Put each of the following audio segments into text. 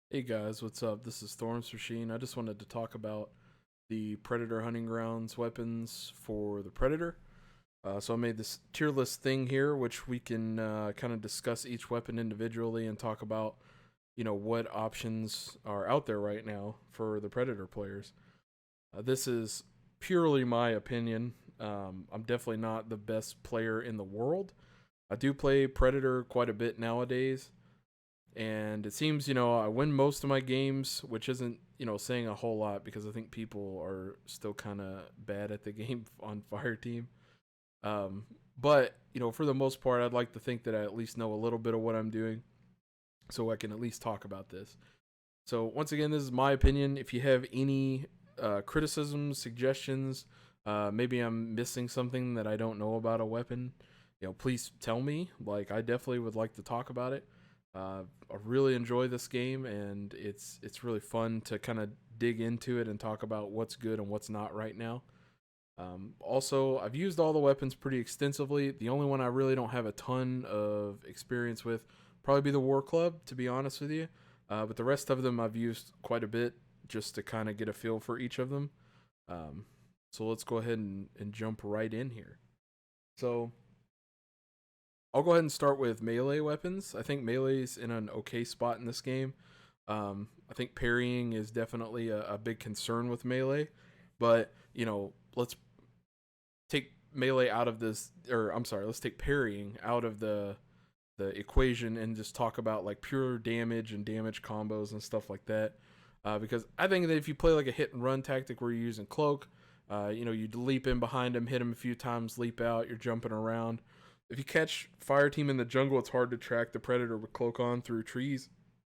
Hey guys, what's up? This is Thorns Machine. I just wanted to talk about the Predator Hunting Grounds weapons for the Predator. So I made this tier list thing here, which we can kind of discuss each weapon individually and talk about, what options are out there right now for the Predator players. This is purely my opinion. I'm definitely not the best player in the world. I do play Predator quite a bit nowadays, and it seems I win most of my games, which isn't saying a whole lot because I think people are still kind of bad at the game on Fire Team. But for the most part, I'd like to think that I at least know a little bit of what I'm doing, so I can at least talk about this. So once again, this is my opinion. If you have any criticisms, suggestions, maybe I'm missing something that I don't know about a weapon, please tell me. Like, I definitely would like to talk about it. I really enjoy this game, and it's really fun to kind of dig into it and talk about what's good and what's not right now. Also, I've used all the weapons pretty extensively. The only one I really don't have a ton of experience with probably be the War Club, to be honest with you. But the rest of them I've used quite a bit just to kind of get a feel for each of them. Um, so let's go ahead and jump right in here. So I'll go ahead and start with melee weapons. I think melee's in an okay spot in this game. I think parrying is definitely a big concern with melee, but let's take melee out of this, or I'm sorry, let's take parrying out of the equation and just talk about like pure damage and damage combos and stuff like that. Because I think that if you play like a hit and run tactic where you're using cloak, you leap in behind him, hit him a few times, leap out, you're jumping around. If you catch Fire Team in the jungle, it's hard to track the Predator with cloak on through trees,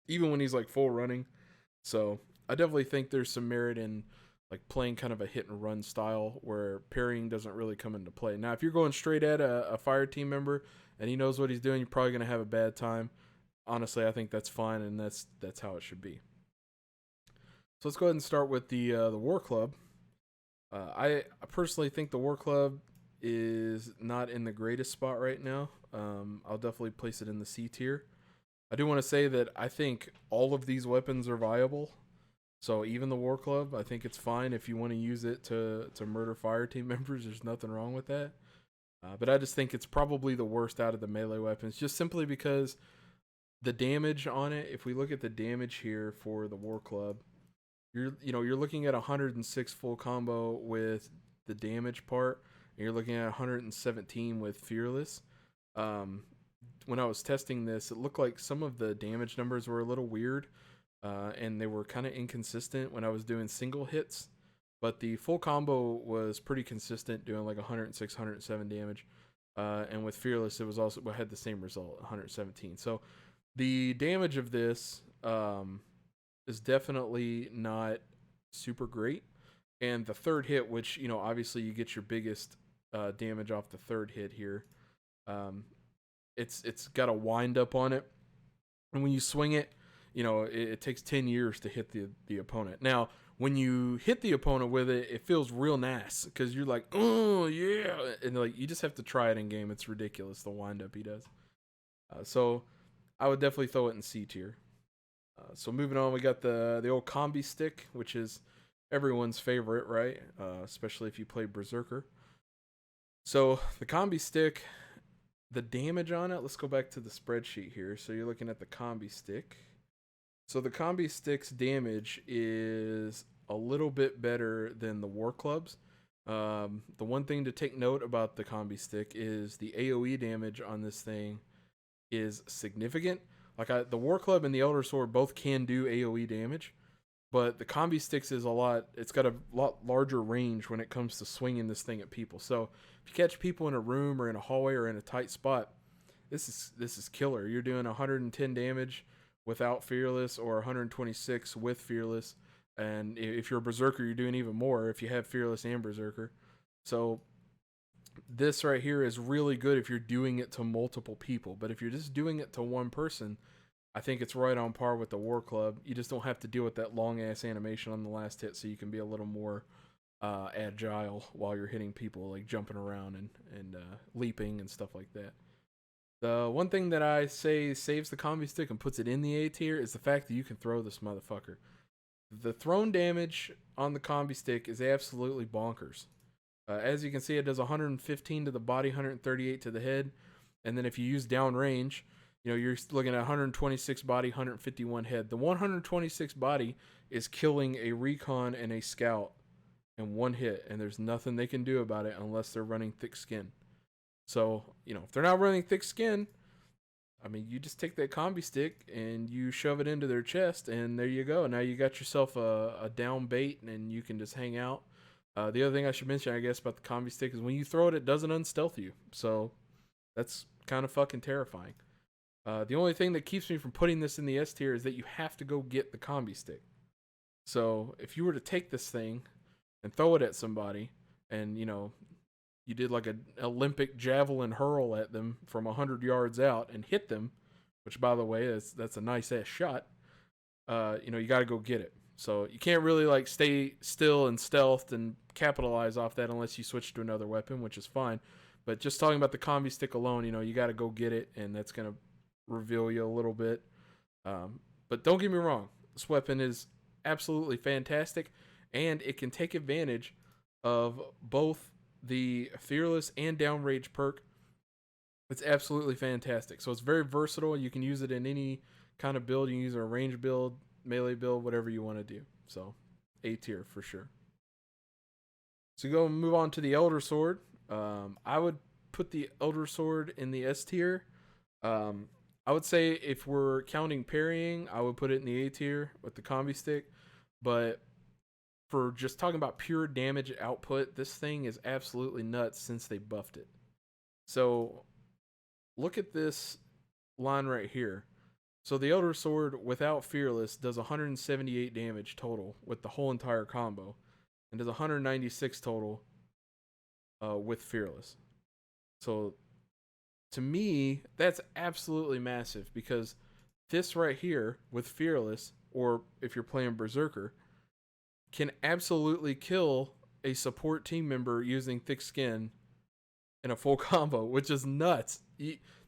even when he's like full running. So I definitely think there's some merit in like playing kind of a hit and run style where parrying doesn't really come into play. Now, if you're going straight at a Fire Team member and he knows what he's doing, you're probably going to have a bad time. Honestly, I think that's fine, and that's how it should be. So let's go ahead and start with the War Club. I personally think the War Club is not in the greatest spot right now. I'll definitely place it in the C tier. I do want to say that I think all of these weapons are viable. So even the War Club, I think it's fine if you want to use it to murder Fire Team members. There's nothing wrong with that. But I just think it's probably the worst out of the melee weapons, just simply because the damage on it. If we look at the damage here for the War Club, you're looking at 106 full combo with the damage part, and you're looking at 117 with Fearless. Um, when I was testing this, it looked like some of the damage numbers were a little weird, and they were kind of inconsistent when I was doing single hits. But the full combo was pretty consistent, doing like 106, 107 damage. And with Fearless, it was also had the same result, 117. So the damage of this is definitely not super great. And the third hit, which obviously you get your biggest damage off the third hit here. Um, it's got a wind up on it, and when you swing it, it takes 10 years to hit the opponent. Now, when you hit the opponent with it, it feels real nice because you're like, oh yeah, and like you just have to try it in game. It's ridiculous the wind up he does. So I would definitely throw it in C tier. So moving on, we got the old Combistick, which is everyone's favorite, right? Especially if you play Berserker. So the Combistick, the damage on it. Let's go back to the spreadsheet here. So you're looking at the Combistick. So the Combistick's damage is a little bit better than the War Club's. The one thing to take note about the Combistick is the AOE damage on this thing is significant. The War Club and the Elder Sword both can do AOE damage, but the Combistick is a lot. It's got a lot larger range when it comes to swinging this thing at people. So if you catch people in a room or in a hallway or in a tight spot, this is killer. You're doing 110 damage without Fearless or 126 with Fearless, and if you're a Berserker, you're doing even more if you have Fearless and Berserker. So this right here is really good if you're doing it to multiple people, but if you're just doing it to one person, I think it's right on par with the War Club. You just don't have to deal with that long ass animation on the last hit, so you can be a little more agile while you're hitting people, like jumping around and leaping and stuff like that. The one thing that I say saves the combi stick and puts it in the A tier is the fact that you can throw this motherfucker. The thrown damage on the combi stick is absolutely bonkers. As you can see, it does 115 to the body, 138 to the head, and then if you use downrange, you're looking at 126 body, 151 head. The 126 body is killing a recon and a scout in one hit, and there's nothing they can do about it unless they're running thick skin. So, if they're not running thick skin, I mean, you just take that combi stick and you shove it into their chest, and there you go. Now you got yourself a down bait, and you can just hang out. The other thing I should mention, I guess, about the combi stick is when you throw it, it doesn't unstealth you. So that's kind of fucking terrifying. The only thing that keeps me from putting this in the S tier is that you have to go get the combi stick. So if you were to take this thing and throw it at somebody, and you did like an Olympic javelin hurl at them from 100 yards out and hit them, which by the way that's a nice ass shot. You got to go get it. So you can't really like stay still and stealthed and capitalize off that unless you switch to another weapon, which is fine. But just talking about the combi stick alone, you got to go get it, and that's gonna reveal you a little bit. But don't get me wrong, this weapon is absolutely fantastic, and it can take advantage of both the fearless and downrange perk. It's absolutely fantastic. So it's very versatile. You can use it in any kind of build. You can use it in a range build, melee build, whatever you want to do. So A tier for sure. So go move on to the Elder Sword. I would put the Elder Sword in the S tier. I would say if we're counting parrying, I would put it in the A tier with the combi stick. But for just talking about pure damage output, this thing is absolutely nuts since they buffed it. So look at this line right here. So the Elder Sword without Fearless does 178 damage total with the whole entire combo, and does 196 total with Fearless. So to me, that's absolutely massive, because this right here with Fearless, or if you're playing Berserker, can absolutely kill a support team member using thick skin in a full combo, which is nuts.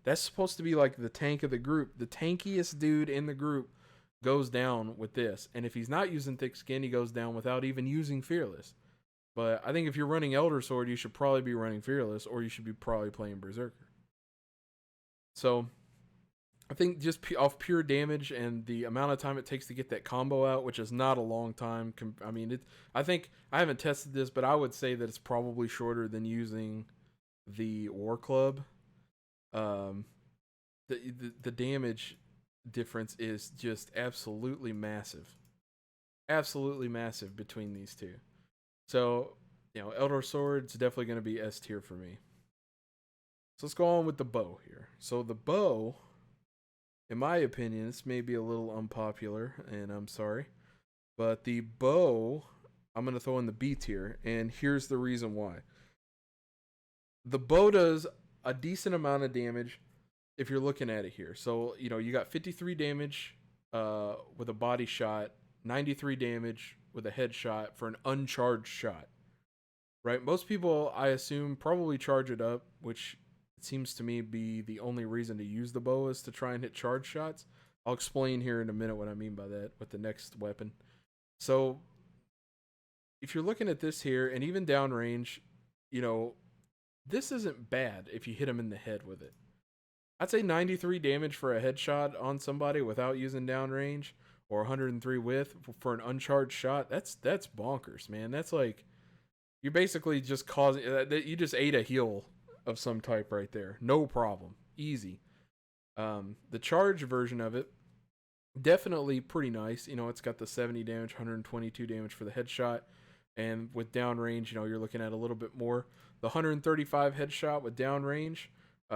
That's supposed to be like the tank of the group. The tankiest dude in the group goes down with this. And if he's not using thick skin, he goes down without even using Fearless. But I think if you're running Elder Sword, you should probably be running Fearless, or you should be probably playing Berserker. So I think just off pure damage and the amount of time it takes to get that combo out, which is not a long time. I mean, I think I haven't tested this, but I would say that it's probably shorter than using the War Club. The damage difference is just absolutely massive between these two. So Elder Sword's definitely going to be S tier for me. So let's go on with the bow here. So the bow, in my opinion, this may be a little unpopular, and I'm sorry, but the bow I'm going to throw in the B tier, and here's the reason why. The bow does a decent amount of damage if you're looking at it here. So, you got 53 damage with a body shot, 93 damage with a headshot for an uncharged shot, right? Most people, I assume, probably charge it up, which it seems to me be the only reason to use the bow is to try and hit charge shots. I'll explain here in a minute what I mean by that with the next weapon. So if you're looking at this here, and even downrange, this isn't bad if you hit him in the head with it. I'd say 93 damage for a headshot on somebody without using downrange, or 103 with for an uncharged shot. That's bonkers, man. That's like, you're basically just causing, you just ate a heal of some type right there. No problem. Easy. The charge version of it, definitely pretty nice. It's got the 70 damage, 122 damage for the headshot. And with downrange, you're looking at a little bit more. The 135 headshot with downrange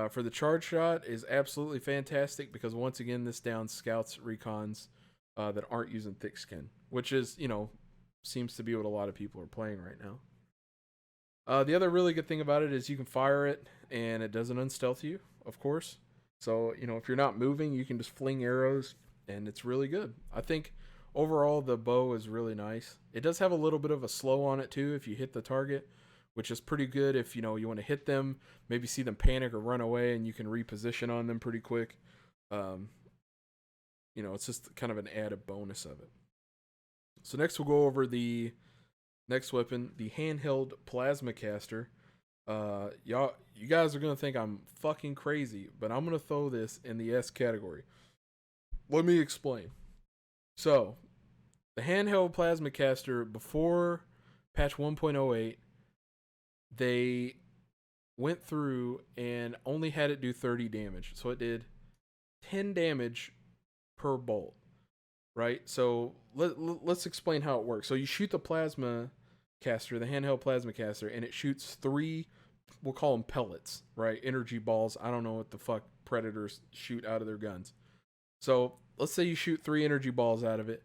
for the charge shot is absolutely fantastic, because once again, this downs scouts, recons that aren't using thick skin, which is, seems to be what a lot of people are playing right now. The other really good thing about it is you can fire it and it doesn't unstealth you, of course. So, if you're not moving, you can just fling arrows, and it's really good. I think overall the bow is really nice. It does have a little bit of a slow on it too if you hit the target, which is pretty good if, you want to hit them, maybe see them panic or run away, and you can reposition on them pretty quick. It's just kind of an added bonus of it. So next we'll go over the next weapon, the handheld plasma caster. You guys are gonna think I'm fucking crazy, but I'm gonna throw this in the S category. Let me explain. So, the handheld plasma caster, before patch 1.08, they went through and only had it do 30 damage. So it did 10 damage per bolt, right? So let's explain how it works. So you shoot the plasma caster, the handheld plasma caster, and it shoots 3, we'll call them pellets, right? Energy balls. I don't know what the fuck predators shoot out of their guns. So let's say you shoot 3 energy balls out of it.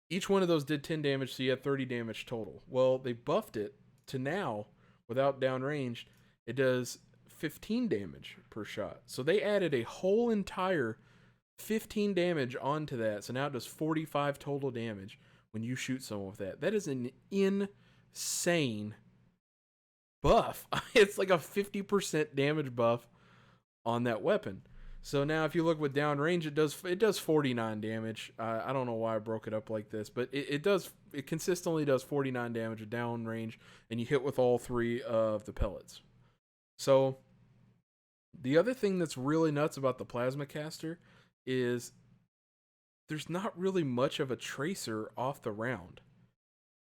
Each one of those did 10 damage, so you had 30 damage total. Well, they buffed it to now, without downrange, it does 15 damage per shot. So they added a whole entire 15 damage onto that. So now it does 45 total damage when you shoot someone with that. That is an insane buff. It's like a 50% damage buff on that weapon. So now if you look with downrange, it does 49 damage. I don't know why I broke it up like this, but it consistently does 49 damage at downrange, and you hit with all 3 of the pellets. So the other thing that's really nuts about the plasma caster is there's not really much of a tracer off the round.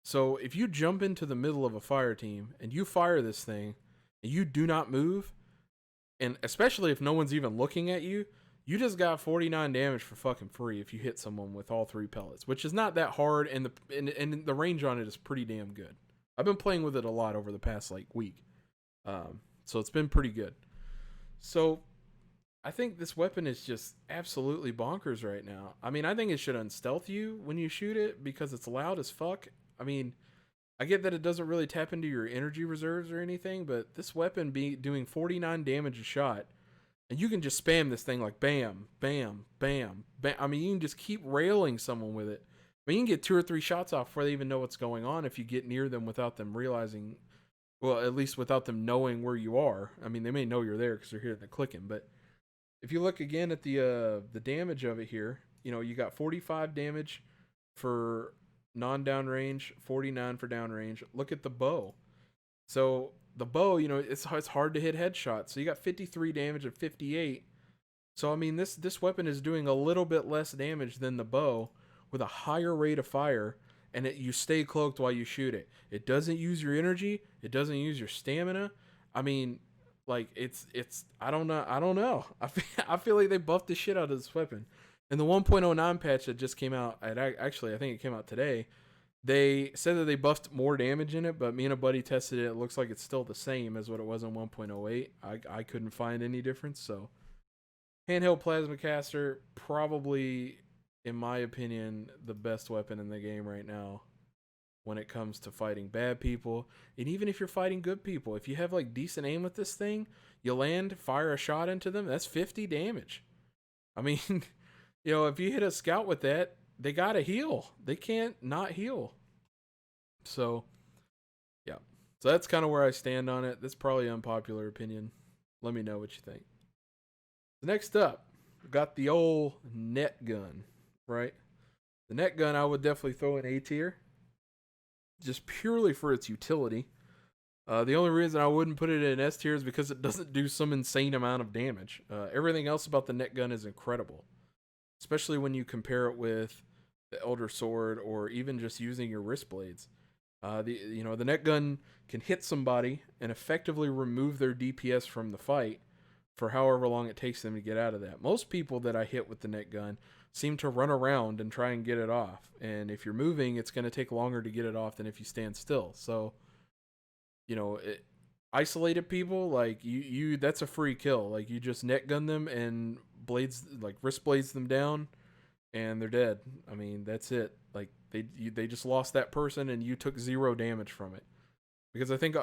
So if you jump into the middle of a fire team and you fire this thing and you do not move, and especially if no one's even looking at you, you just got 49 damage for fucking free if you hit someone with all 3 pellets, which is not that hard, and the range on it is pretty damn good. I've been playing with it a lot over the past week, so it's been pretty good. So I think this weapon is just absolutely bonkers right now. I mean, I think it should unstealth you when you shoot it because it's loud as fuck. I mean, I get that it doesn't really tap into your energy reserves or anything, but this weapon doing 49 damage a shot, and you can just spam this thing like bam, bam, bam, bam. I mean, you can just keep railing someone with it. I mean, you can get 2 or 3 shots off before they even know what's going on if you get near them without them realizing, well, at least without them knowing where you are. I mean, they may know you're there because they're hearing the clicking, but if you look again at the damage of it here, you got 45 damage for non-downrange, 49 for downrange. Look at the bow. So the bow, it's hard to hit headshots. So you got 53 damage and 58. So I mean, this weapon is doing a little bit less damage than the bow with a higher rate of fire, and you stay cloaked while you shoot it. It doesn't use your energy. It doesn't use your stamina. I mean, it's I don't know. I feel like they buffed the shit out of this weapon. In the 1.09 patch that just came out, actually I think it came out today, they said that they buffed more damage in it, but me and a buddy tested it. It looks like it's still the same as what it was in 1.08. I couldn't find any difference. So handheld plasma caster, probably, in my opinion, the best weapon in the game right now when it comes to fighting bad people. And even if you're fighting good people, if you have decent aim with this thing, you land, fire a shot into them, that's 50 damage. I mean, if you hit a scout with that, they gotta heal. They can't not heal. So, yeah. So that's kind of where I stand on it. That's probably an unpopular opinion. Let me know what you think. Next up, we got the old net gun, right? The net gun I would definitely throw in A tier, just purely for its utility. The only reason I wouldn't put it in S tier is because it doesn't do some insane amount of damage. Everything else about the net gun is incredible, especially when you compare it with the Elder Sword or even just using your wrist blades. The net gun can hit somebody and effectively remove their DPS from the fight for however long it takes them to get out of that. Most people that I hit with the net gun seem to run around and try and get it off. And if you're moving, it's going to take longer to get it off than if you stand still. So, isolated people, that's a free kill. You just net gun them and wrist blades them down and they're dead. I mean, that's it. They just lost that person and you took 0 damage from it. Because I think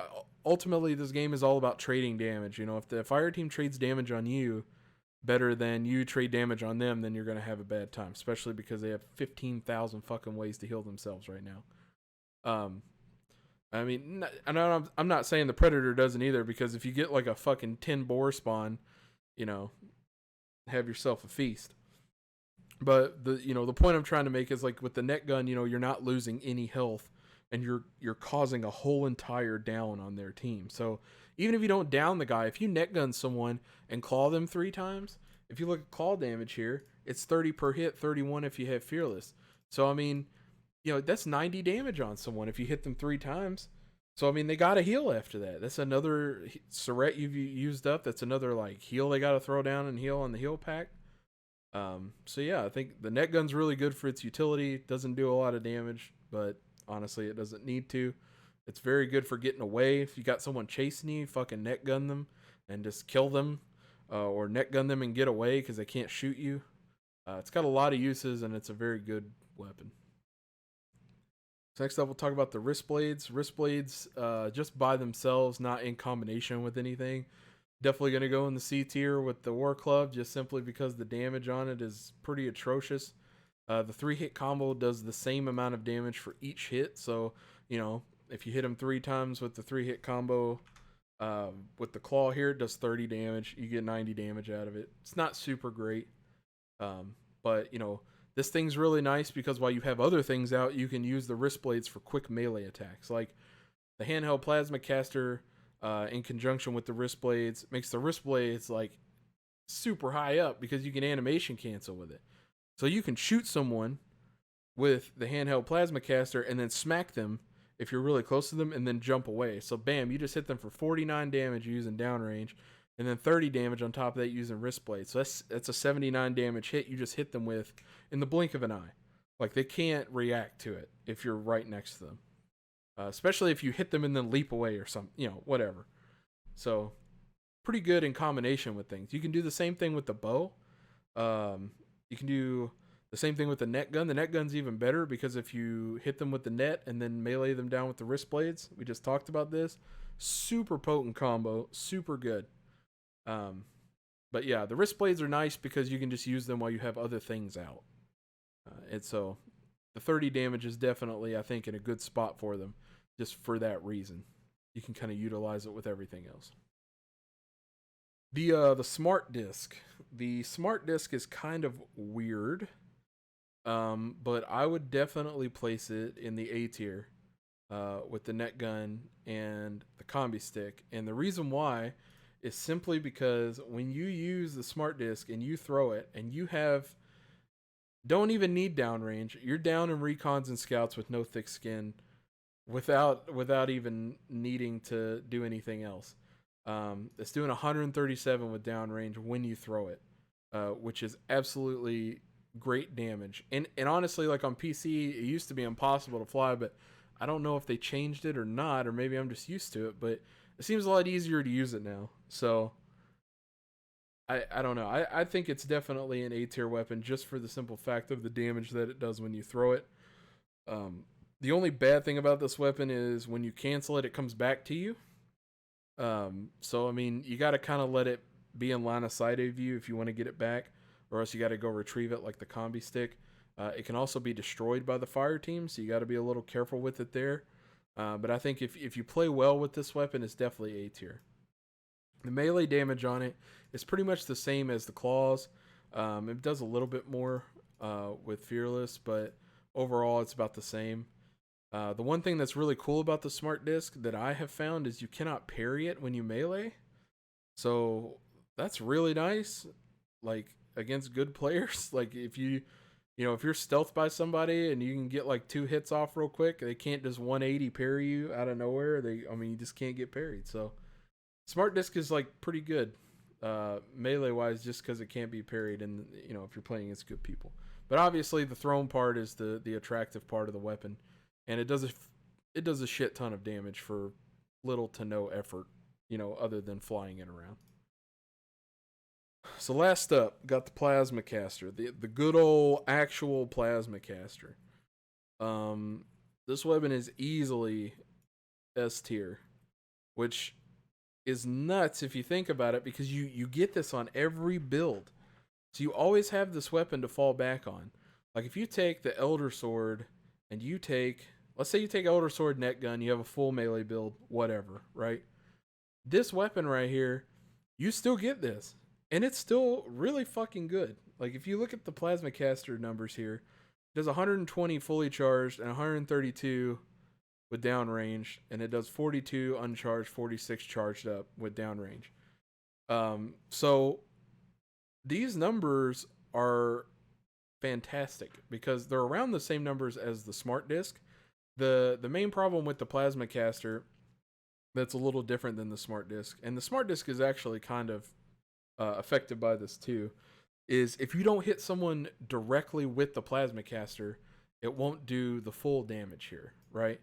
ultimately this game is all about trading damage. If the fire team trades damage on you better than you trade damage on them, then you're going to have a bad time, especially because they have 15,000 fucking ways to heal themselves right now. I mean, I'm not saying the Predator doesn't either, because if you get like a fucking 10 boar spawn, you know, have yourself a feast. But the point I'm trying to make is, like, with the net gun, you're not losing any health, and you're causing a whole entire down on their team. So even if you don't down the guy, if you net gun someone and claw them 3 times, if you look at claw damage here, it's 30 per hit, 31 if you have fearless. So I mean, that's 90 damage on someone if you hit them 3 times. So I mean, they gotta heal after that. That's another Surret you've used up. That's another like heal they gotta throw down and heal on the heal pack. So yeah, I think the net gun's really good for its utility. It doesn't do a lot of damage, but honestly, it doesn't need to. It's very good for getting away. If you got someone chasing you, fucking net gun them and just kill them, or net gun them and get away because they can't shoot you. It's got a lot of uses, and it's a very good weapon. So next up, we'll talk about the wrist blades. Wrist blades, just by themselves, not in combination with anything. Definitely going to go in the C tier with the War Club, just simply because the damage on it is pretty atrocious. The 3-hit combo does the same amount of damage for each hit. So, if you hit them 3 times with the 3-hit combo, with the claw here, it does 30 damage. You get 90 damage out of it. It's not super great. But, this thing's really nice because while you have other things out, you can use the wrist blades for quick melee attacks. Like the handheld plasma caster, in conjunction with the wrist blades, makes the wrist blades like super high up because you can animation cancel with it. So you can shoot someone with the handheld plasma caster and then smack them if you're really close to them and then jump away. So bam, you just hit them for 49 damage using downrange, and then 30 damage on top of that using wrist blades. So that's a 79 damage hit you just hit them with in the blink of an eye. Like, they can't react to it if you're right next to them. Especially if you hit them and then leap away or something, whatever. So, pretty good in combination with things. You can do the same thing with the bow. You can do the same thing with the net gun. The net gun's even better because if you hit them with the net and then melee them down with the wrist blades, we just talked about this. Super potent combo, super good. But yeah, the wrist blades are nice because you can just use them while you have other things out. And so the 30 damage is definitely, I think, in a good spot for them, just for that reason. You can kind of utilize it with everything else. The smart disc. The smart disc is kind of weird, but I would definitely place it in the A tier with the net gun and the Combistick. And the reason why is simply because when you use the smart disc and you throw it and you don't even need downrange, you're down in recons and scouts with no thick skin without even needing to do anything else. It's doing 137 with downrange when you throw it, which is absolutely great damage. And honestly, like on PC, it used to be impossible to fly, but I don't know if they changed it or not, or maybe I'm just used to it, but it seems a lot easier to use it now. So I don't know. I think it's definitely an A tier weapon just for the simple fact of the damage that it does when you throw it. The only bad thing about this weapon is when you cancel it, it comes back to you. So I mean, you got to kind of let it be in line of sight of you if you want to get it back, or else you got to go retrieve it like the Combistick. It can also be destroyed by the fire team, so you got to be a little careful with it there. But I think if you play well with this weapon, it's definitely A tier. The melee damage on it is pretty much the same as the claws. It does a little bit more with Fearless, but overall it's about the same. The one thing that's really cool about the smart disc that I have found is you cannot parry it when you melee. So that's really nice, like against good players. Like if you're stealthed by somebody and you can get like 2 hits off real quick, they can't just 180 parry you out of nowhere. You just can't get parried. So smart disc is like pretty good melee wise, just because it can't be parried, and if you're playing against good people. But obviously the thrown part is the attractive part of the weapon, and it does a shit ton of damage for little to no effort, other than flying it around. So last up, got the plasma caster, the good old actual plasma caster. This weapon is easily S tier, which is nuts if you think about it, because you get this on every build. So you always have this weapon to fall back on. Like if you take the Elder Sword and you take let's say you take Elder Sword net gun, you have a full melee build, whatever, right? This weapon right here, you still get this, and it's still really fucking good. Like if you look at the plasma caster numbers here, it does 120 fully charged and 132 with downrange, and it does 42 uncharged, 46 charged up with downrange. So these numbers are fantastic because they're around the same numbers as the smart disc. The main problem with the plasma caster that's a little different than the smart disc, and the smart disc is actually kind of affected by this too, is if you don't hit someone directly with the plasma caster, it won't do the full damage here, right?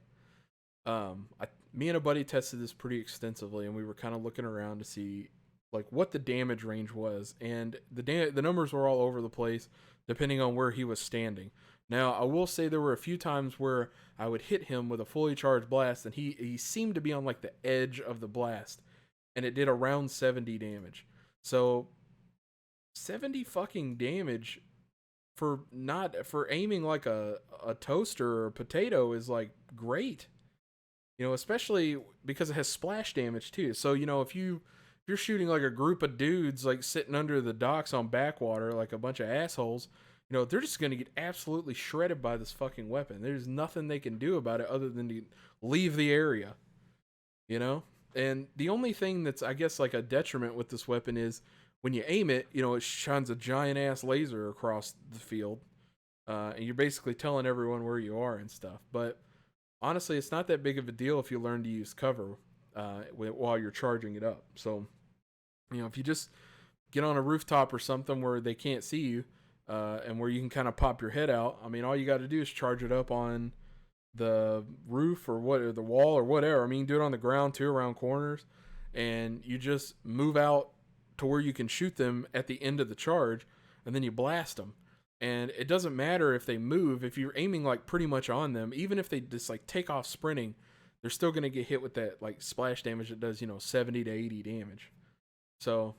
Me and a buddy tested this pretty extensively, and we were kind of looking around to see like what the damage range was, and the numbers were all over the place depending on where he was standing. Now, I will say there were a few times where I would hit him with a fully charged blast, and he seemed to be on like the edge of the blast, and it did around 70 damage. So 70 fucking damage for aiming like a toaster or a potato is like great. You know, especially because it has splash damage too. So, you know, if you're shooting like a group of dudes like sitting under the docks on backwater like a bunch of assholes, you know, they're just going to get absolutely shredded by this fucking weapon. There's nothing they can do about it other than to leave the area, you know? And the only thing that's, I guess, like a detriment with this weapon is when you aim it, you know, it shines a giant ass laser across the field. And you're basically telling everyone where you are and stuff. But honestly, it's not that big of a deal if you learn to use cover while you're charging it up. So, you know, if you just get on a rooftop or something where they can't see you, and where you can kind of pop your head out, I mean, all you got to do is charge it up on the roof or the wall or whatever. I mean, you can do it on the ground too, around corners, and you just move out to where you can shoot them at the end of the charge, and then you blast them. And it doesn't matter if they move, if you're aiming like pretty much on them, even if they just like take off sprinting, they're still going to get hit with that like splash damage that does, you know, 70 to 80 damage. So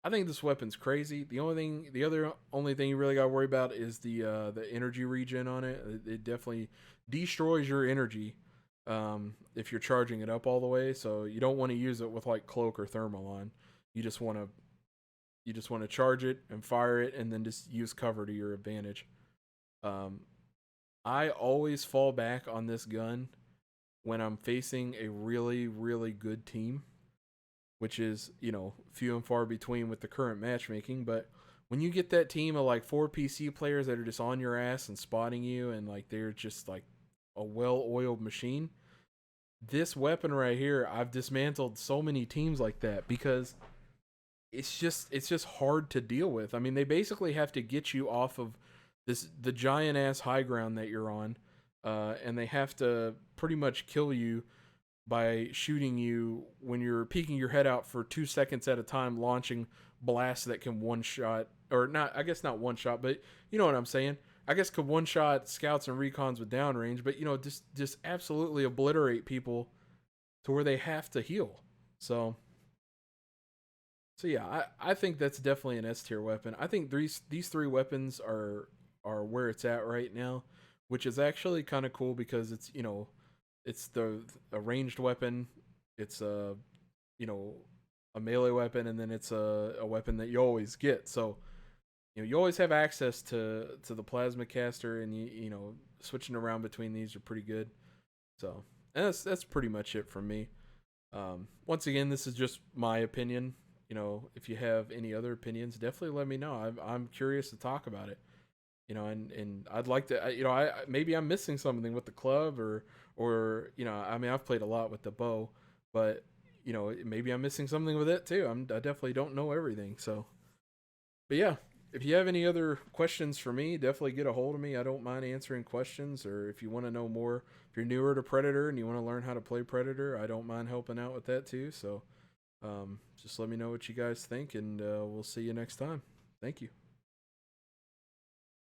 I think this weapon's crazy. The only thing you really got to worry about is the energy regen on it. It definitely destroys your energy if you're charging it up all the way. So you don't want to use it with like cloak or thermal on. You just want to charge it and fire it, and then just use cover to your advantage. I always fall back on this gun when I'm facing a really, really good team, which is, you know, few and far between with the current matchmaking. But when you get that team of like 4 PC players that are just on your ass and spotting you, and like they're just like a well-oiled machine, this weapon right here, I've dismantled so many teams like that because it's just hard to deal with. I mean, they basically have to get you off of the giant ass high ground that you're on, and they have to pretty much kill you by shooting you when you're peeking your head out for 2 seconds at a time, launching blasts that can one shot, or not, I guess not one shot, but you know what I'm saying. I guess could one shot scouts and recons with downrange, but you know, just absolutely obliterate people to where they have to heal. So yeah, I think that's definitely an S tier weapon. I think these three weapons are where it's at right now, which is actually kind of cool because it's, you know, it's a ranged weapon, it's a, you know, a melee weapon, and then it's a weapon that you always get. So, you know, you always have access to the plasma caster, and you know, switching around between these are pretty good. So, and that's pretty much it from me. Once again, this is just my opinion. You know, if you have any other opinions, definitely let me know. I'm curious to talk about it. You know, and I'd like to, you know, maybe I'm missing something with the club, or you know, I mean, I've played a lot with the bow, but you know, maybe I'm missing something with it too. I definitely don't know everything. So, but yeah, if you have any other questions for me, definitely get a hold of me. I don't mind answering questions, or if you want to know more, if you're newer to Predator and you want to learn how to play Predator, I don't mind helping out with that too. So, just let me know what you guys think, and we'll see you next time. Thank you.